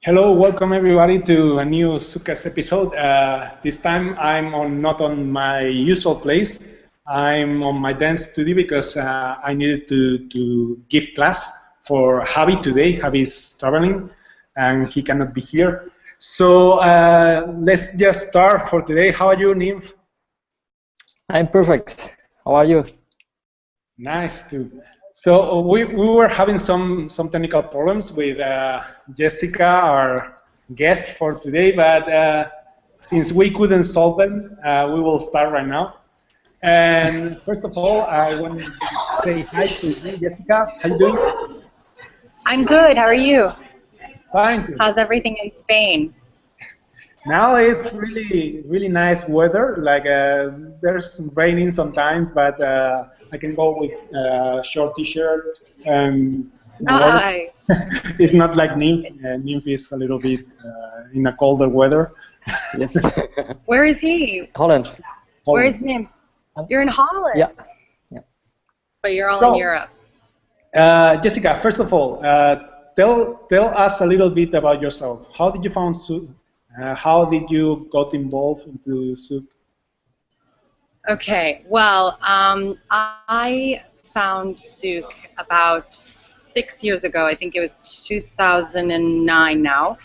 Hello, welcome everybody to a new ZoukCast episode. This time I'm not on my usual place. I'm on my dance studio because I needed to give class for Javi today. Javi is traveling and he cannot be here. So let's just start for today. How are you, Nymph? I'm perfect. How are you? Nice too. So we were having some technical problems with Jessica, our guest for today, but since we couldn't solve them, we will start right now. And first of all, I want to say hi to you, Jessica. How you doing? I'm good. How are you? Fine. Too. How's everything in Spain? Now it's really nice weather. Like there's raining sometimes, but I can go with short t-shirt and nice. it's not like Nymph. Nymph is a little bit in a colder weather. Yes. Where is he? Holland. Where is Nymph? You're in Holland. Yeah. But you're all in Europe. Jessica, first of all, tell us a little bit about yourself. How did you found Zouk? How did you got involved into Zouk? Okay, well, I found Zouk about 6 years ago. I think it was 2009 now.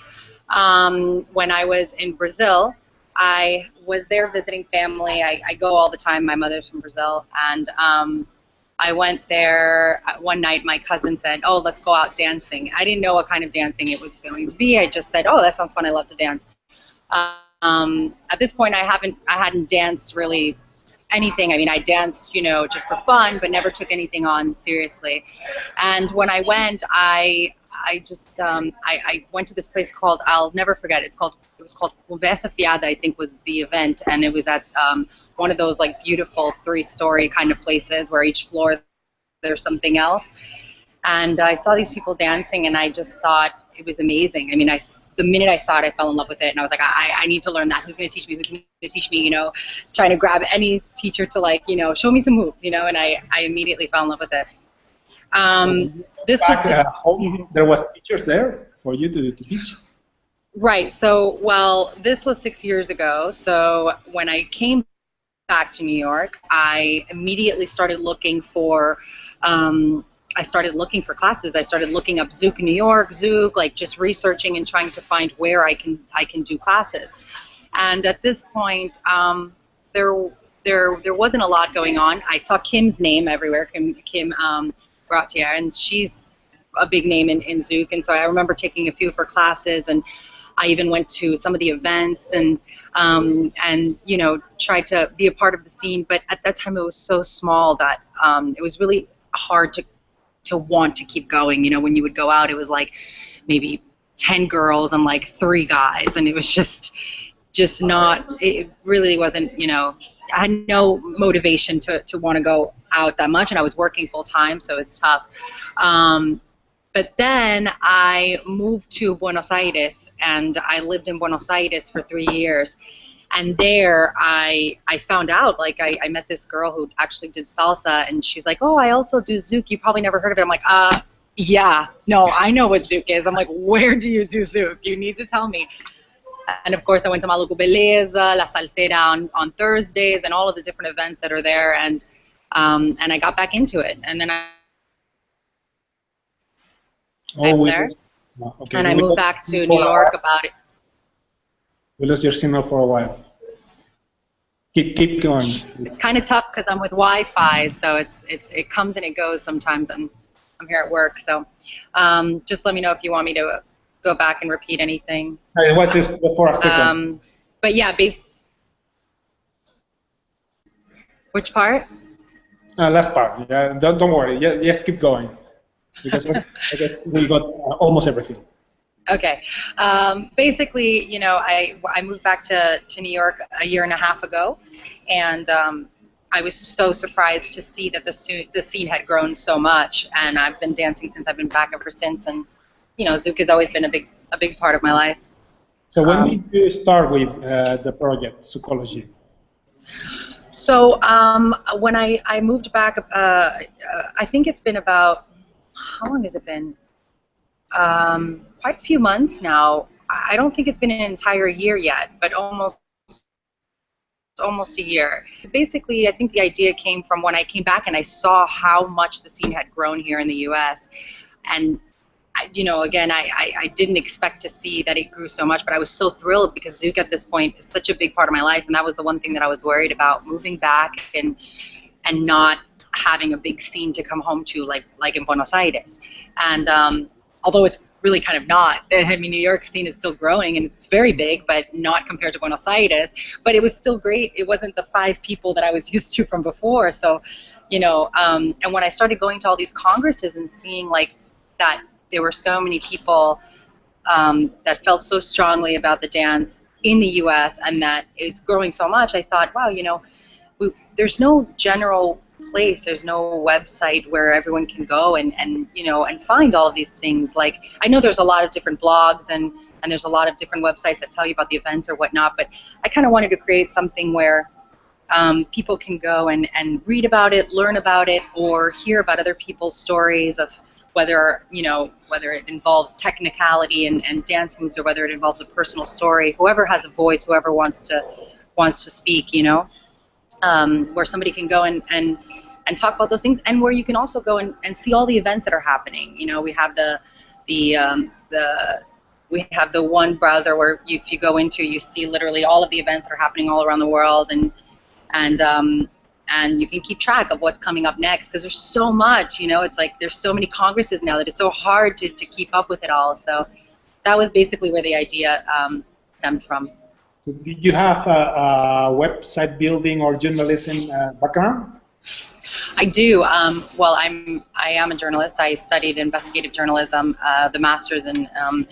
When I was in Brazil, I was there visiting family. I go all the time. My mother's from Brazil, and I went there one night. My cousin said, "Oh, let's go out dancing." I didn't know what kind of dancing it was going to be. I just said, "Oh, that sounds fun. I love to dance." At this point, I hadn't danced really anything. I mean, I danced, just for fun, but never took anything on seriously. And when I went, I went to this place called, I'll never forget. It was called Conversa Fiada, I think was the event, and it was at one of those like beautiful 3-story kind of places where each floor there's something else. And I saw these people dancing, and I just thought it was amazing. I mean, the minute I saw it, I fell in love with it, and I was like, I need to learn that. Who's going to teach me? Who's going to teach me? Trying to grab any teacher to show me some moves, and I immediately fell in love with it. This was there was teachers there for you to teach. Right. So, well, this was 6 years ago. So when I came back to New York, I immediately started looking for. I started looking for classes. I started looking up Zouk New York, Zouk, like just researching and trying to find where I can do classes. And at this point, there wasn't a lot going on. I saw Kim's name everywhere, Kim Gratier, and she's a big name in Zouk. And so I remember taking a few of her classes, and I even went to some of the events and tried to be a part of the scene. But at that time, it was so small that it was really hard to want to keep going. When you would go out, it was like maybe 10 girls and like 3 guys, and it was just not, it really wasn't, I had no motivation to want to go out that much, and I was working full time, so it was tough. But then I moved to Buenos Aires, and I lived in Buenos Aires for 3 years. And there I found out, like I met this girl who actually did salsa, and she's like, "Oh, I also do Zouk. You probably never heard of it." I'm like, yeah, no, I know what Zouk is. I'm like, "Where do you do Zouk? You need to tell me." And of course, I went to Maluco Beleza, La Salsera on Thursdays, and all of the different events that are there, and I got back into it. And then there, okay. And I moved back to New York about it. We lost your signal for a while. Keep going. It's kind of tough because I'm with Wi-Fi, so it comes and it goes sometimes, and I'm here at work. So just let me know if you want me to go back and repeat anything. Hey, what's this? Just for a second. But yeah, which part? Last part. Yeah, don't worry. Yeah, just keep going, because I guess we got almost everything. Okay. Basically, I moved back to New York a year and a half ago, and I was so surprised to see that the scene had grown so much, and I've been dancing since I've been back ever since, and Zouk has always been a big part of my life. So when did you start with the project Zoukology? So when I moved back, I think it's been about, how long has it been? quite a few months now. I don't think it's been an entire year yet, but almost a year. Basically, I think the idea came from when I came back and I saw how much the scene had grown here in the U.S. And again, I didn't expect to see that it grew so much, but I was so thrilled because Zouk at this point is such a big part of my life, and that was the one thing that I was worried about, moving back and not having a big scene to come home to like in Buenos Aires. And although it's really kind of not. I mean, New York scene is still growing, and it's very big, but not compared to Buenos Aires. But it was still great. It wasn't the 5 people that I was used to from before. So, and when I started going to all these congresses and seeing like that there were so many people that felt so strongly about the dance in the U.S. and that it's growing so much, I thought, wow, there's no general place, there's no website where everyone can go and find all of these things. Like, I know there's a lot of different blogs and there's a lot of different websites that tell you about the events or whatnot, but I kind of wanted to create something where people can go and read about it, learn about it, or hear about other people's stories of whether it involves technicality and dance moves, or whether it involves a personal story. Whoever has a voice, whoever wants to speak, where somebody can go and talk about those things, and where you can also go and see all the events that are happening. We have we have the one browser where if you go into, you see literally all of the events that are happening all around the world, and you can keep track of what's coming up next, because there's so much, it's like there's so many congresses now that it's so hard to keep up with it all. So that was basically where the idea stemmed from. So did you have a website building or journalism background? I do. Well, I am a journalist. I studied investigative journalism, the master's in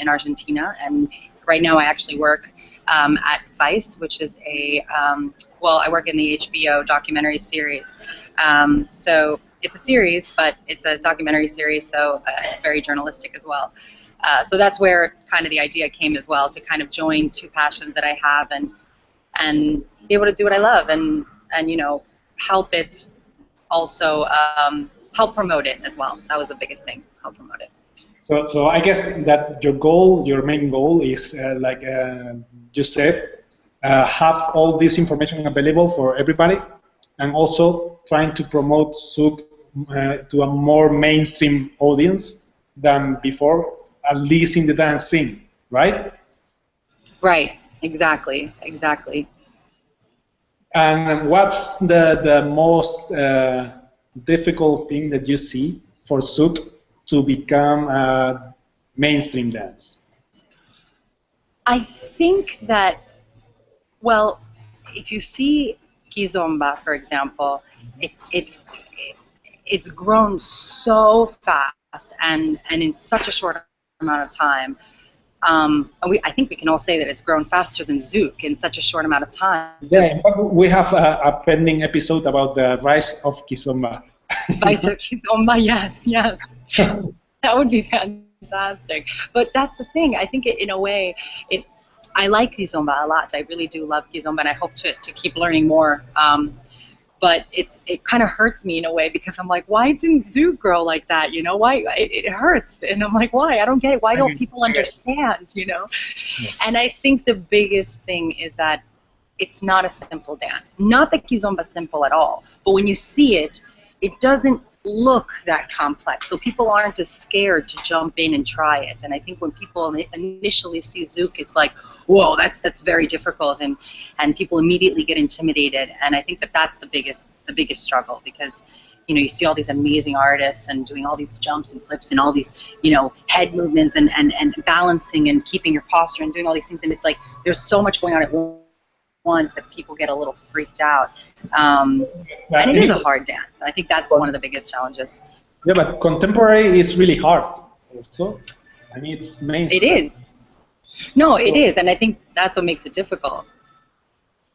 Argentina, and right now I actually work at Vice, which is I work in the HBO documentary series. So it's a series, but it's a documentary series, so it's very journalistic as well. So that's where kind of the idea came as well, to kind of join 2 passions that I have and be able to do what I love and help it also, help promote it as well. That was the biggest thing, help promote it. So I guess that your main goal is, like you said, have all this information available for everybody, and also trying to promote Zouk to a more mainstream audience than before, at least in the dance scene, right? Right, exactly. And what's the most difficult thing that you see for Zouk to become a mainstream dance? I think that, well, if you see Kizomba, for example, it's grown so fast and in such a short amount of time. I think we can all say that it's grown faster than Zouk in such a short amount of time. Yeah, we have a pending episode about the rise of Kizomba. Rise of Kizomba, yes. That would be fantastic. But that's the thing. I think in a way, I like Kizomba a lot. I really do love Kizomba, and I hope to keep learning more. But it kind of hurts me in a way, because I'm like, why didn't Zouk grow like that? Why it hurts, and I'm like, why? I don't get it. Why don't people understand? Yes. And I think the biggest thing is that it's not a simple dance. Not that Kizomba is simple at all, but when you see it, it doesn't look that complex, so people aren't as scared to jump in and try it. And I think when people initially see Zouk, it's like, whoa, that's very difficult, and people immediately get intimidated. And I think that's the biggest struggle, because you see all these amazing artists and doing all these jumps and flips and all these head movements and balancing and keeping your posture and doing all these things, and it's like there's so much going on at once that people get a little freaked out. And it is a hard dance. I think that's one of the biggest challenges. Yeah, but contemporary is really hard also. I mean, it's mainstream. It is. No, it is, and I think that's what makes it difficult.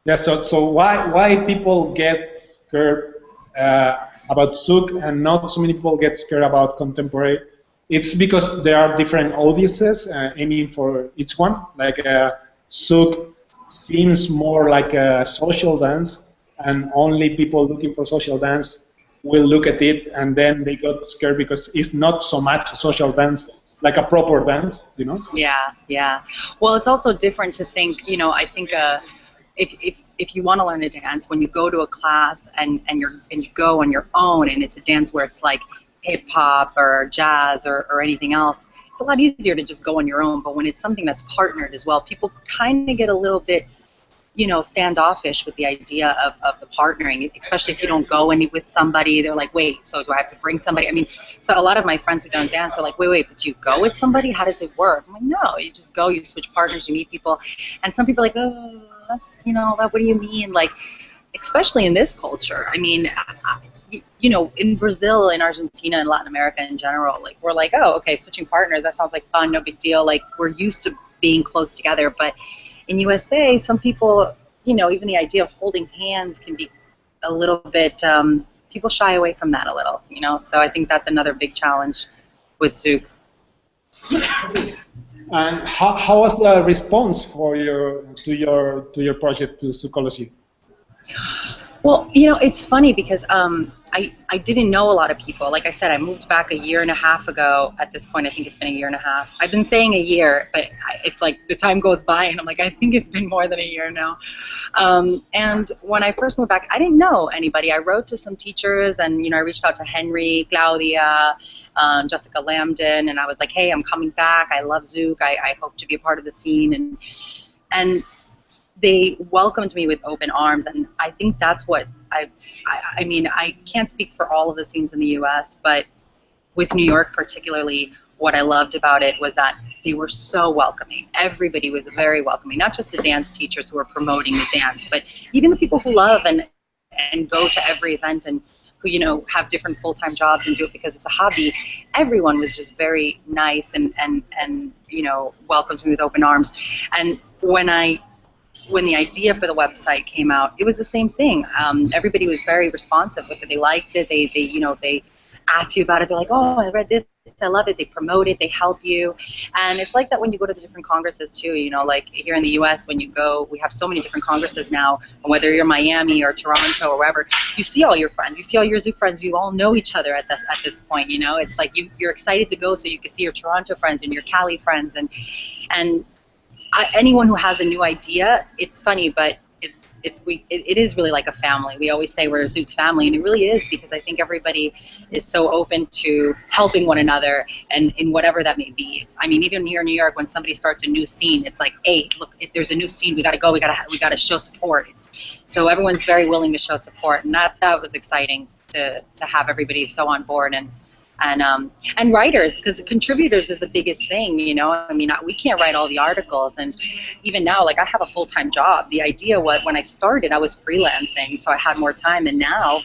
Yeah, so why people get scared about Zouk and not so many people get scared about contemporary? It's because there are different audiences aiming for each one. Like Zouk seems more like a social dance, and only people looking for social dance will look at it, and then they got scared because it's not so much a social dance like a proper dance, you know? Yeah, yeah. Well, it's also different to think, you know, I think if you want to learn a dance, when you go to a class and you go on your own and it's a dance where it's like hip hop or jazz or anything else, it's a lot easier to just go on your own. But when it's something that's partnered as well, people kind of get a little bit, you know, standoffish with the idea of the partnering, especially if you don't go with somebody. They're like, wait, so do I have to bring somebody? I mean, so a lot of my friends who don't dance are like, wait, but do you go with somebody? How does it work? I'm like, no, you just go, you switch partners, you meet people. And some people are like, oh, that's, you know, what do you mean? Like, especially in this culture. I mean, you know, in Brazil, in Argentina, and Latin America in general, like, we're like, oh, okay, switching partners, that sounds like fun, no big deal. Like, we're used to being close together. But in USA, some people, you know, even the idea of holding hands can be a little bit, people shy away from that a little, you know. So I think that's another big challenge with Zouk. And how was the response for to your project, to Zoukology? Well, you know, it's funny because I didn't know a lot of people. Like I said, I moved back a year and a half ago. At this point, I think it's been a year and a half. I've been saying a year, but it's like the time goes by, and I'm like, I think it's been more than a year now. And when I first moved back, I didn't know anybody. I wrote to some teachers, and, you know, I reached out to Henry, Claudia, Jessica Lambden, and I was like, hey, I'm coming back. I love Zouk. I hope to be a part of the scene. And they welcomed me with open arms, and I think that's what I mean, I can't speak for all of the scenes in the U.S., but with New York particularly, what I loved about it was that they were so welcoming. Everybody was very welcoming, not just the dance teachers who were promoting the dance, but even the people who love and go to every event and who, you know, have different full-time jobs and do it because it's a hobby. Everyone was just very nice and you know, welcomed me with open arms. And when the idea for the website came out, it was the same thing. Everybody was very responsive with it. They liked it. They you know, they asked you about it. They're like, oh, I read this. I love it. They promote it. They help you. And it's like that when you go to the different congresses too. You know, like here in the U.S., when you go, we have so many different congresses now. Whether you're Miami or Toronto or wherever, you see all your friends. You see all your Zouk friends. You all know each other at this point. You know, it's like you're excited to go so you can see your Toronto friends and your Cali friends and anyone who has a new idea. It's funny, but it is really like a family. We always say we're a Zouk family, and it really is, because I think everybody is so open to helping one another, and in whatever that may be. I mean, even here in New York, when somebody starts a new scene, it's like, hey, look, if there's a new scene, we got to go. We got to show support. So everyone's very willing to show support, and that was exciting to have everybody so on board. And writers, because contributors is the biggest thing, you know. I mean, we can't write all the articles, and even now, like, I have a full-time job. The idea was, when I started, I was freelancing, so I had more time, and now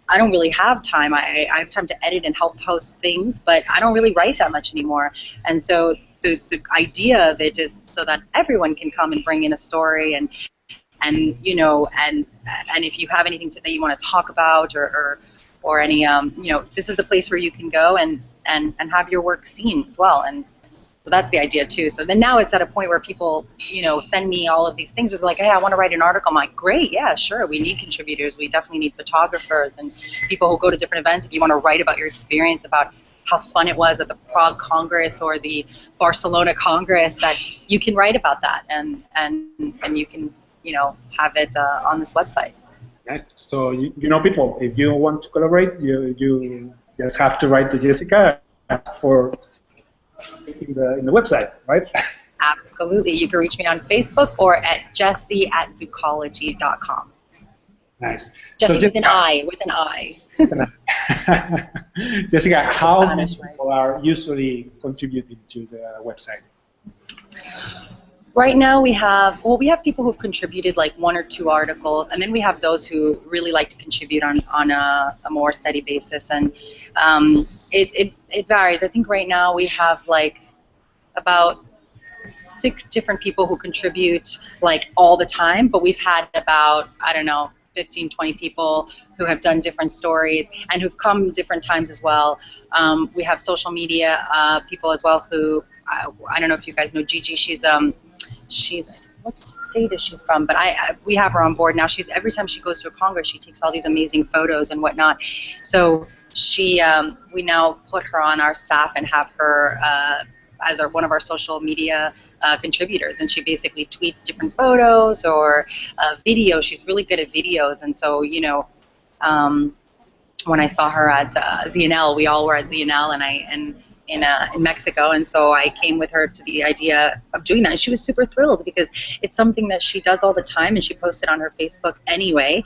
I don't really have time. I have time to edit and help post things, but I don't really write that much anymore. And so the idea of it is so that everyone can come and bring in a story, and you know, and if you have anything that you want to talk about or any, you know, this is the place where you can go and have your work seen as well. And so that's the idea too. So then now it's at a point where people, you know, send me all of these things. They're like, hey, I want to write an article. I'm like, great, yeah, sure. We need contributors. We definitely need photographers and people who go to different events. If you want to write about your experience, about how fun it was at the Prague Congress or the Barcelona Congress, that you can write about that and you can, you know, have it on this website. Nice. So you know, people, if you want to collaborate, you just have to write to Jessica for in the website, right? Absolutely. You can reach me on Facebook or at jessie@zoukology.com. Nice. Jessie so, with an I. Jessica, how many Spanish, right? people are usually contributing to the website? Right now we have people who've contributed like 1 or 2 articles, and then we have those who really like to contribute on a more steady basis, and it varies. I think right now we have like about 6 different people who contribute like all the time, but we've had about, I don't know, 15, 20 people who have done different stories and who've come different times as well. We have social media people as well who, I don't know if you guys know Gigi, she's what state is she from? But we have her on board now. Every time she goes to a congress, she takes all these amazing photos and whatnot. So we now put her on our staff and have her as one of our social media contributors, and she basically tweets different photos or videos. She's really good at videos, and so when I saw her at ZNL, we all were at ZNL, and in Mexico, and so I came with her to the idea of doing that, and she was super thrilled because it's something that she does all the time, and she posted on her Facebook anyway.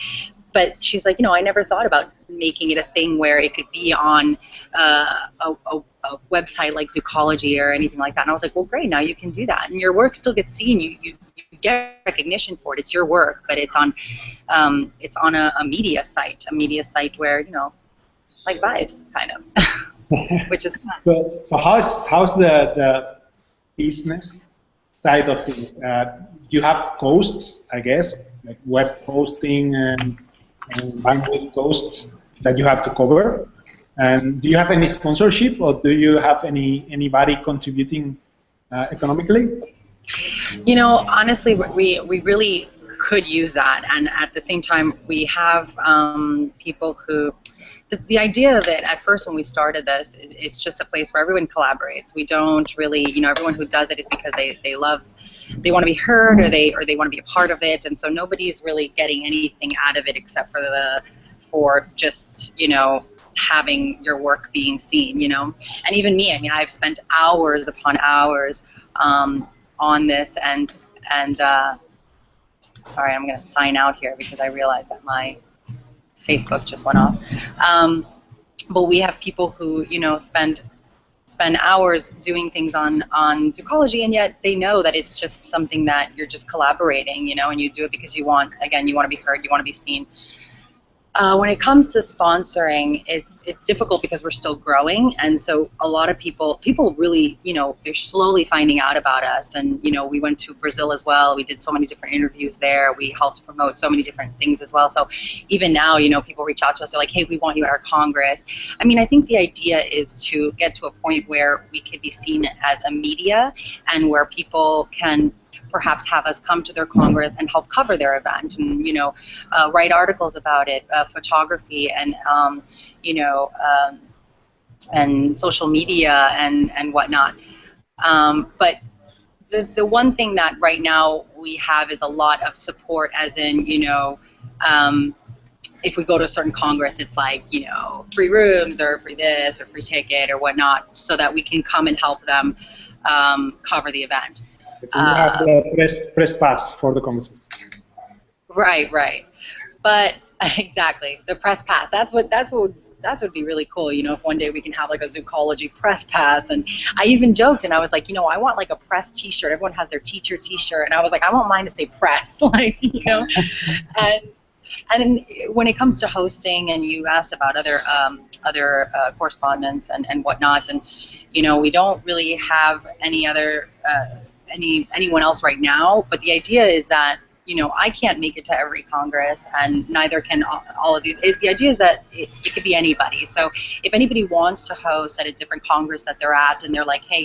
But she's like, I never thought about making it a thing where it could be on a website like Zoukology or anything like that. And I was like, well, great, now you can do that, and your work still gets seen. You get recognition for it. It's your work, but it's on a media site where like Vice kind of, which is fun. So how's the business side of things? You have costs, I guess, like web hosting and bandwidth costs that you have to cover. And do you have any sponsorship, or do you have anybody contributing economically? Honestly, we really could use that, and at the same time, we have people who. The idea of it at first when we started this, it's just a place where everyone collaborates. We don't really, everyone who does it is because they want to be heard, or they want to be a part of it, and so nobody's really getting anything out of it except for just having your work being seen, and even me. I mean, I've spent hours upon hours on this, and sorry, I'm going to sign out here because I realize that my Facebook just went off. But we have people who spend hours doing things on Zoukology, and yet they know that it's just something that you're just collaborating, and you do it because you want to be heard, you want to be seen. When it comes to sponsoring, it's difficult because we're still growing, and so a lot of people really, they're slowly finding out about us, and we went to Brazil as well. We did so many different interviews there. We helped promote so many different things as well. So even now, people reach out to us. They're like, hey, we want you at our Congress. I mean, I think the idea is to get to a point where we could be seen as a media, and where people can perhaps have us come to their Congress and help cover their event, and write articles about it, photography, and and social media and whatnot. But the one thing that right now we have is a lot of support, as in if we go to a certain Congress, it's like free rooms or free this or free ticket or whatnot, so that we can come and help them cover the event. So you have the press pass for the Congresses. Right. But exactly, the press pass. That's what would be really cool. If one day we can have like a Zoukology press pass. And I even joked, and I was like, I want like a press T-shirt. Everyone has their teacher T-shirt, and I was like, I want mine to say press, And when it comes to hosting, and you asked about other correspondence and whatnot, and we don't really have any other anyone else right now. But the idea is that I can't make it to every Congress, and neither can all of these. The idea is that it could be anybody. So if anybody wants to host at a different Congress that they're at, and they're like, hey,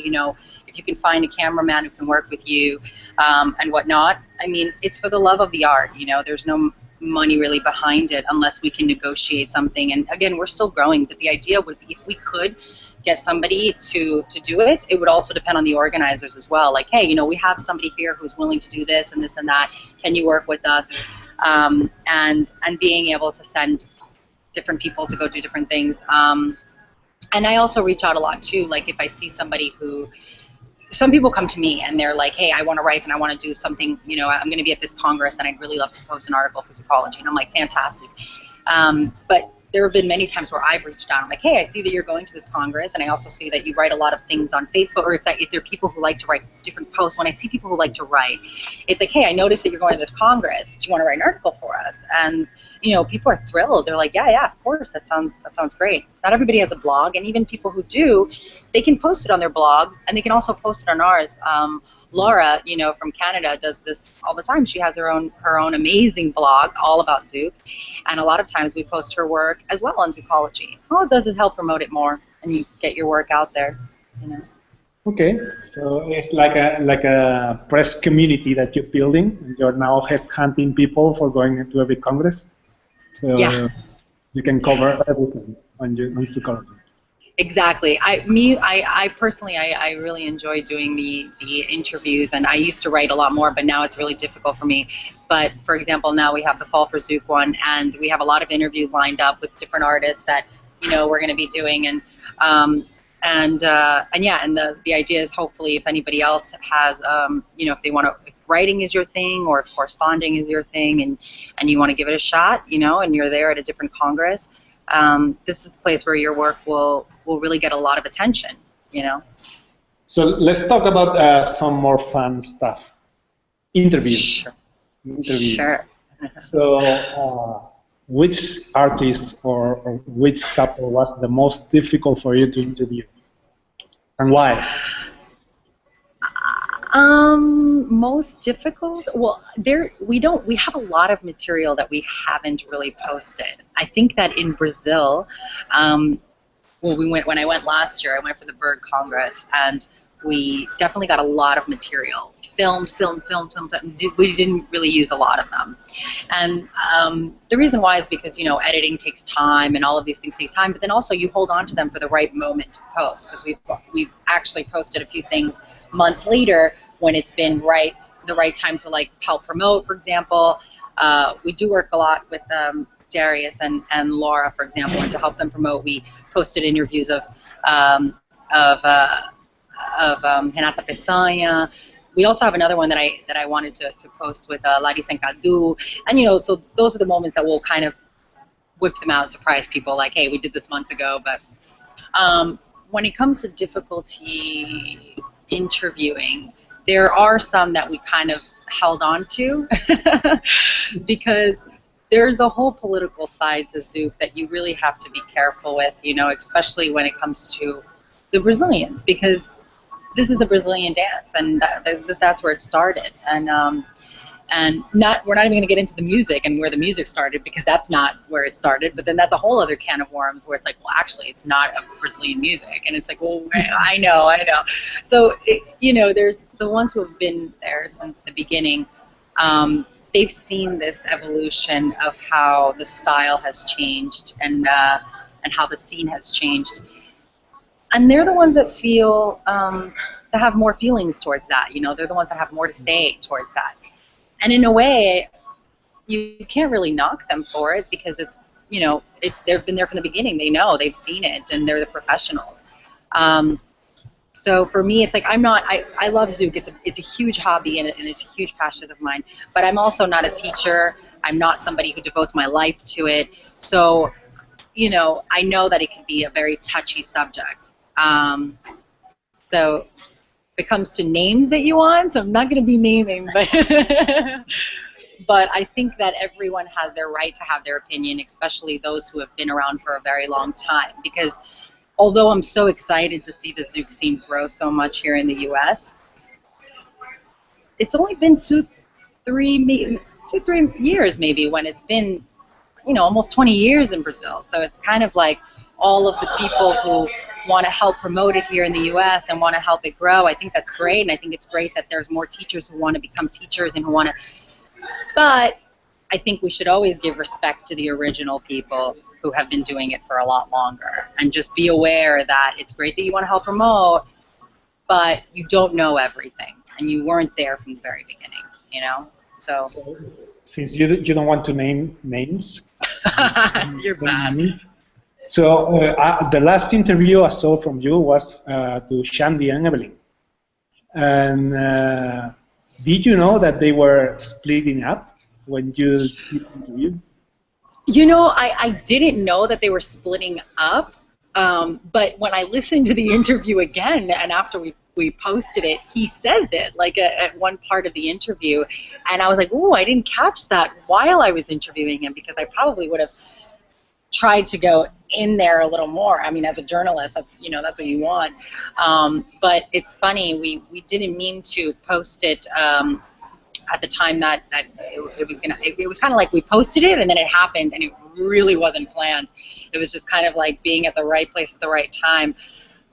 if you can find a cameraman who can work with you and whatnot, I mean, it's for the love of the art. There's no money really behind it unless we can negotiate something. And again, we're still growing, but the idea would be, if we could get somebody to do it, it would also depend on the organizers as well. Like, hey, we have somebody here who's willing to do this and this and that. Can you work with us? And being able to send different people to go do different things. And I also reach out a lot too. Like if I see somebody who, some people come to me and they're like, hey, I want to write and I want to do something, I'm going to be at this Congress and I'd really love to post an article for Zoukology. And I'm like, fantastic. But there have been many times where I've reached out. I'm like, hey, I see that you're going to this Congress, and I also see that you write a lot of things on Facebook, or if there are people who like to write different posts. When I see people who like to write, it's like, hey, I noticed that you're going to this Congress. Do you want to write an article for us? And people are thrilled. They're like, yeah, of course. That sounds great. Not everybody has a blog, and even people who do, they can post it on their blogs, and they can also post it on ours. Laura, from Canada, does this all the time. She has her own amazing blog all about Zouk, and a lot of times we post her work as well on Zoukology. All it does is help promote it more, and you get your work out there. Okay, so it's like a press community that you're building, and you're now headhunting people for going into every Congress. So yeah. You can cover everything. on Zoukology. Exactly. I personally, I really enjoy doing the interviews, and I used to write a lot more, but now it's really difficult for me. But for example, now we have the Fall for Zouk one, and we have a lot of interviews lined up with different artists that we're going to be doing, and yeah, and the idea is hopefully if anybody else has if they want to, if writing is your thing or if corresponding is your thing, and you want to give it a shot, and you're there at a different congress. This is the place where your work will really get a lot of attention, So let's talk about some more fun stuff. Interviews. Sure. Interviews. Sure. So which artist or which couple was the most difficult for you to interview, and why? Most difficult? Well, we have a lot of material that we haven't really posted. I think that in Brazil, when I went last year, I went for the Bird Congress, and we definitely got a lot of material. Filmed. We didn't really use a lot of them. And the reason why is because, editing takes time and all of these things take time, but then also you hold on to them for the right moment to post, because we've actually posted a few things months later when it's been the right time to help promote, for example. We do work a lot with Darius and Laura, for example, and to help them promote, we posted interviews of Renata Peçanha. We also have another one that I wanted to post with Larissa and Cadu, and so those are the moments that will kind of whip them out, surprise people, like, hey, we did this months ago. But when it comes to difficulty interviewing, there are some that we kind of held on to because there's a whole political side to Zouk that you really have to be careful with, especially when it comes to the Brazilians, because this is a Brazilian dance, and that's where it started. And we're not even going to get into the music and where the music started, because that's not where it started. But then that's a whole other can of worms where it's like, well, actually, it's not a Brazilian music, and it's like, well, I know. So there's the ones who have been there since the beginning. They've seen this evolution of how the style has changed and how the scene has changed. And they're the ones that feel, that have more feelings towards that. They're the ones that have more to say towards that. And in a way, you can't really knock them for it, because it's, they've been there from the beginning. They know, they've seen it, and they're the professionals. So for me, it's like, I love Zouk. It's a huge hobby, and it's a huge passion of mine. But I'm also not a teacher. I'm not somebody who devotes my life to it. So, I know that it can be a very touchy subject. So if it comes to names that you want, so I'm not going to be naming, but I think that everyone has their right to have their opinion, especially those who have been around for a very long time. Because although I'm so excited to see the Zouk scene grow so much here in the U.S., it's only been 2-3 years maybe when it's been, almost 20 years in Brazil. So it's kind of like all of the people who want to help promote it here in the U.S. and want to help it grow. I think that's great, and I think it's great that there's more teachers who want to become teachers and who want to. But I think we should always give respect to the original people who have been doing it for a lot longer, and just be aware that it's great that you want to help promote, but you don't know everything, and you weren't there from the very beginning, So since you don't want to name names, you're bad. So the last interview I saw from you was to Shandy and Evelyn. And did you know that they were splitting up when you did the interview? I didn't know that they were splitting up, but when I listened to the interview again, and after we posted it, he says it, at one part of the interview, and I was like, ooh, I didn't catch that while I was interviewing him, because I probably would have tried to go in there a little more. I mean, as a journalist, that's what you want. But it's funny, we didn't mean to post it at the time that it was gonna. It was kind of like we posted it and then it happened, and it really wasn't planned. It was just kind of like being at the right place at the right time.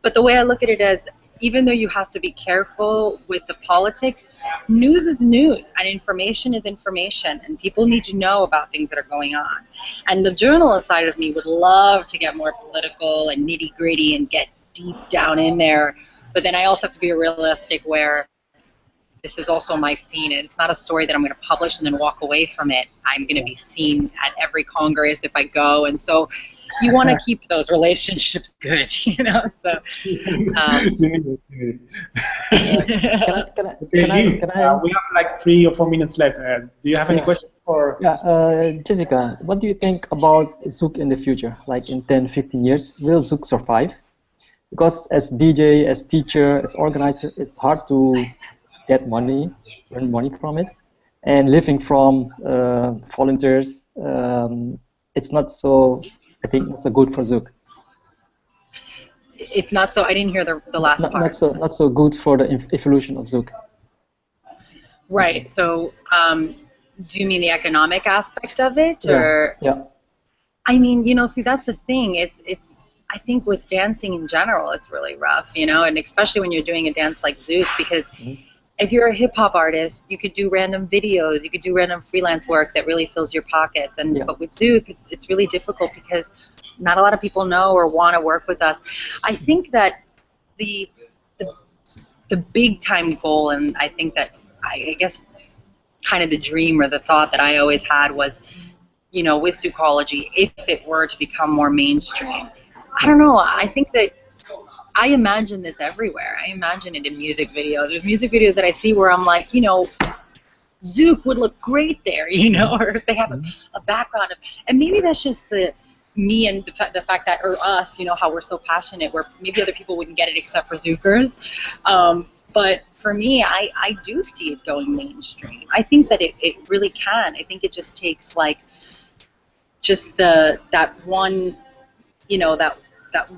But the way I look at it is, even though you have to be careful with the politics, news is news and information is information, and people need to know about things that are going on. And the journalist side of me would love to get more political and nitty gritty and get deep down in there, but then I also have to be realistic where this is also my scene, and it's not a story that I'm going to publish and then walk away from it. I'm going to be seen at every Congress if I go, and so you want to keep those relationships good, you know. So, we have like 3 or 4 minutes left. Do you have any questions for? Yeah, Jessica, what do you think about Zouk in the future? Like in 10, 15 years, will Zouk survive? Because as DJ, as teacher, as organizer, it's hard to get money, earn money from it, and living from volunteers, it's not so, I think, not so good for Zouk. It's not so, I didn't hear the last part. Not so good for the evolution of Zouk. Right, so do you mean the economic aspect of it? Or? Yeah. I mean, you know, see, that's the thing, it's I think with dancing in general, it's really rough, you know, and especially when you're doing a dance like Zouk, because if you're a hip-hop artist, you could do random videos, you could do random freelance work that really fills your pockets. And but with Zouk, it's really difficult because not a lot of people know or want to work with us. I think that the big-time goal, and I think that, I guess, kind of the dream or the thought that I always had was, you know, with Zoukology, if it were to become more mainstream. I don't know, I think that I imagine this everywhere. I imagine it in music videos. There's music videos that I see where I'm like, you know, Zouk would look great there, you know, or if they have a background of, and maybe that's just me and the fact that, or us, you know, how we're so passionate, where maybe other people wouldn't get it except for Zoukers. But for me, I do see it going mainstream. I think that it really can. I think it just takes like just that one, you know, that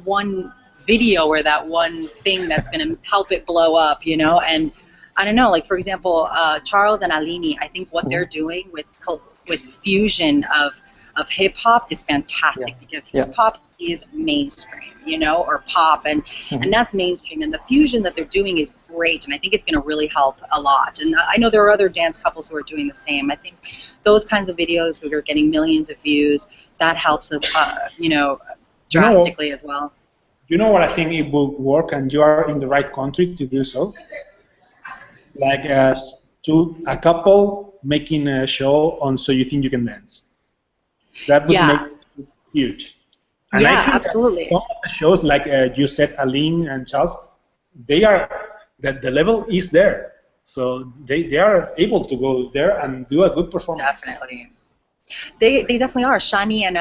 one video or that one thing that's going to help it blow up, you know. And I don't know, like for example, Charles and Alini, I think what they're doing with fusion of hip hop is fantastic, because hip hop is mainstream, you know, or pop, and that's mainstream, and the fusion that they're doing is great, and I think it's going to really help a lot. And I know there are other dance couples who are doing the same. I think those kinds of videos who are getting millions of views, that helps, you know, drastically as well. You know what I think it will work, and you are in the right country to do so? Like to a couple making a show on So You Think You Can Dance. That would make it huge. And I think absolutely. Some of the shows, like you said, Aline and Charles, they are, the level is there. So they are able to go there and do a good performance. Definitely. They definitely are. Shani and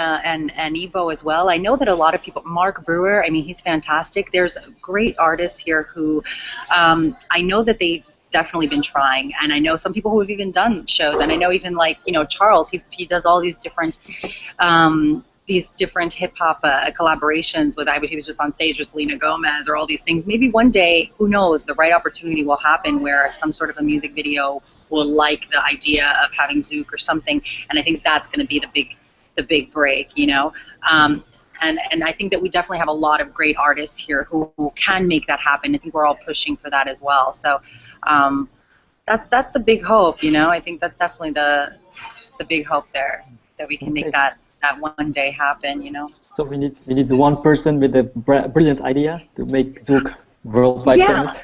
Evo as well. I know that a lot of people, Mark Brewer, I mean, he's fantastic. There's great artists here who I know that they've definitely been trying, and I know some people who have even done shows, and I know even like, you know, Charles, he does all these different hip-hop collaborations with, he was just on stage with Selena Gomez or all these things. Maybe one day, who knows, the right opportunity will happen where some sort of a music video will like the idea of having Zouk or something, and I think that's going to be the big break, you know. And I think that we definitely have a lot of great artists here who can make that happen. I think we're all pushing for that as well. So that's the big hope, you know. I think that's definitely the big hope there, that we can make that one day happen, you know. So we need one person with a brilliant idea to make Zouk worldwide famous.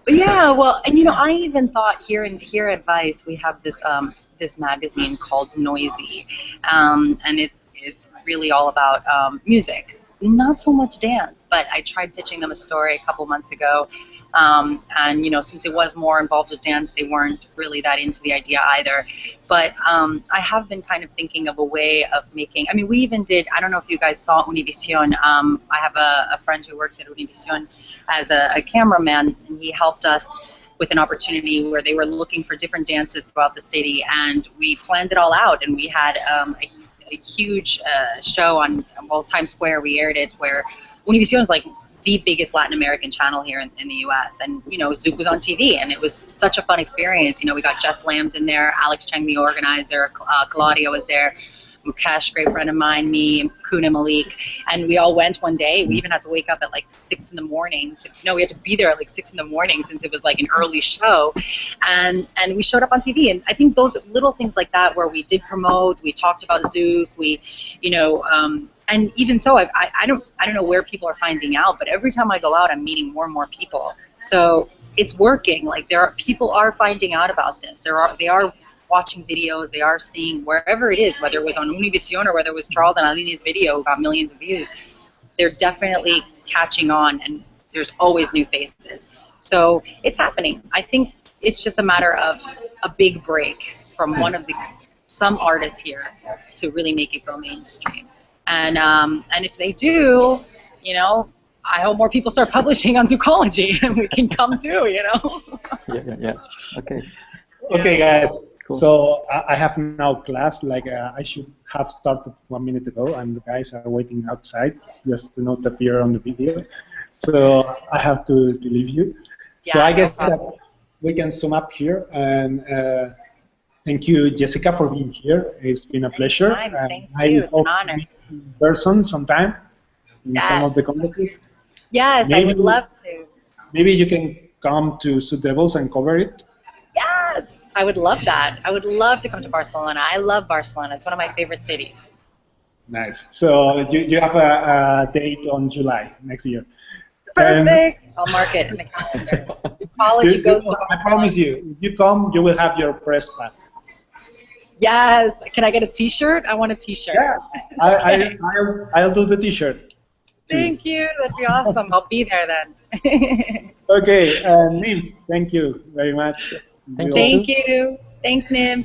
Yeah, well, and you know, I even thought here at Vice we have this magazine called Noisy, and it's really all about music, not so much dance. But I tried pitching them a story a couple months ago, and you know, since it was more involved with dance, they weren't really that into the idea either. But I have been kind of thinking of a way of making. I mean, we even did. I don't know if you guys saw Univision. I have a friend who works at Univision as a cameraman, and he helped us with an opportunity where they were looking for different dances throughout the city, and we planned it all out, and we had a huge show on, well, Times Square. We aired it, where Univision is like the biggest Latin American channel here in the U.S. And, you know, Zouk was on TV, and it was such a fun experience. You know, we got Jess Lambs in there, Alex Cheng, the organizer, Claudia was there, Mukesh, great friend of mine, me, Kuna, Malik, and we all went one day. We even had to wake up at like 6 in the morning. We had to be there at like 6 in the morning since it was like an early show, and we showed up on TV. And I think those little things like that, where we did promote, we talked about Zouk, and even so, I don't know where people are finding out, but every time I go out, I'm meeting more and more people. So it's working. Like people are finding out about this. They are watching videos. They are seeing wherever it is, whether it was on Univision or whether it was Charles and Aline's video who got millions of views. They're definitely catching on, and there's always new faces. So it's happening. I think it's just a matter of a big break from some artists here to really make it go mainstream. And if they do, I hope more people start publishing on Zoukology, and we can come too, Yeah. Okay. Okay, guys. Cool. So I have now class. I should have started 1 minute ago, and the guys are waiting outside just to not appear on the video. So I have to leave you. Yeah, so I guess no that we can sum up here. And thank you, Jessica, for being here. It's been a pleasure. Thank you. It's an honor. In person sometime in some of the congresses. Yes, maybe, I would love to. Maybe you can come to Zouk Devils and cover it. Yes, I would love that. I would love to come to Barcelona. I love Barcelona. It's one of my favorite cities. Nice. So you have a date on July next year. Perfect. I'll mark it in the calendar. Zoukology goes to I promise you, if you come, you will have your press pass. Yes. Can I get a T-shirt? I want a T-shirt. Yeah. I'll do the T-shirt. Thank you. That'd be awesome. I'll be there then. Okay. Nim, thank you very much. Thank you. Thanks, Nim.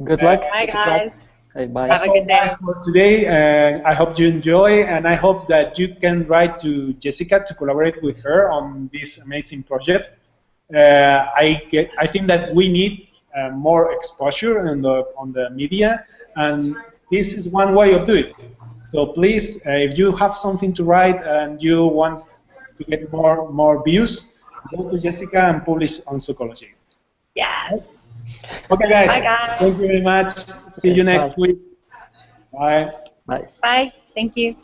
Good luck. Bye, guys. Hey, bye. Have a good day. For today, I hope you enjoy, and I hope that you can write to Jessica to collaborate with her on this amazing project. I think that we need more exposure on the media, and this is one way of doing it. So please, if you have something to write and you want to get more views, go to Jessica and publish on Zoukology. Yes. Okay, guys. Bye, guys. Thank you very much. See you next week. Bye. Bye. Bye. Thank you.